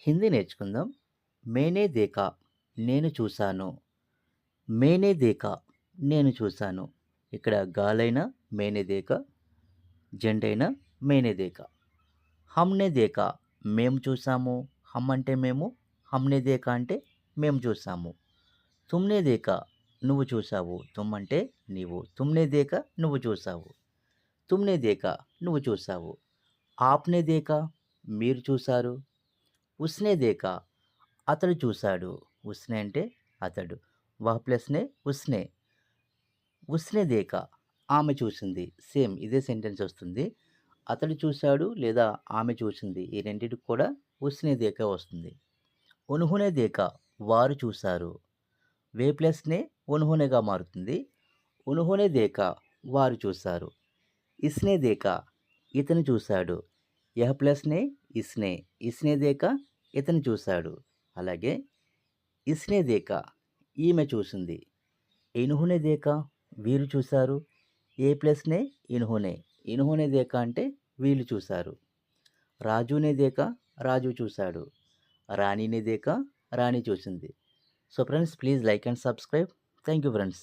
హిందీ నేర్చుకుందాం. మేనే దేఖా నేను చూసాను. మేనే దేఖా నేను చూసాను. ఇక్కడ గాలైన మేనే దేఖా, జెండైన మేనే దేఖా. హమ్‌నే దేఖా మేము చూసాము. హమ్ అంటే మేము, హమ్‌నే దేఖా అంటే మేము చూసాము. తుమ్‌నే దేఖా నువ్వు చూసావు. తుమ్ అంటే నీవు. తుమ్‌నే దేఖా నువ్వు చూసావు. తుమ్‌నే దేఖా నువ్వు చూసావు. ఆప్‌నే దేఖా మీరు చూసారు. ఉస్నే దేఖా అతడు చూసాడు. ఉస్నే అంటే అతడు. వహ్ ప్లస్‌నే ఉస్నే. ఉస్నే దేఖా ఆమె చూసింది. సేమ్ ఇదే సెంటెన్స్ వస్తుంది. అతడు చూసాడు లేదా ఆమె చూసింది. ఈ రెండిటికి కూడా ఉస్నే దేఖా వస్తుంది. ఉన్హోనే దేఖా వారు చూసారు. వే ప్లస్‌నే ఉన్హోనేగా మారుతుంది. ఉన్హోనే దేఖా వారు చూసారు. ఇస్నే దేఖా ఇతను చూసాడు. యహ్ ప్లస్‌నే ఇస్నే. ఇస్నే దేఖా ఇతను చూసాడు. అలాగే ఇస్నే దేఖా ఈమె చూసింది. ఇన్హోనే దేఖా వీరు చూసారు. ఏ ప్లస్‌నే ఇన్హోనే. ఇన్హోనే దేఖా అంటే వీళ్ళు చూసారు. రాజునే దేఖా రాజు చూసాడు. రాణినే దేఖా రాణి చూసింది. So friends, please like and subscribe. Thank you friends.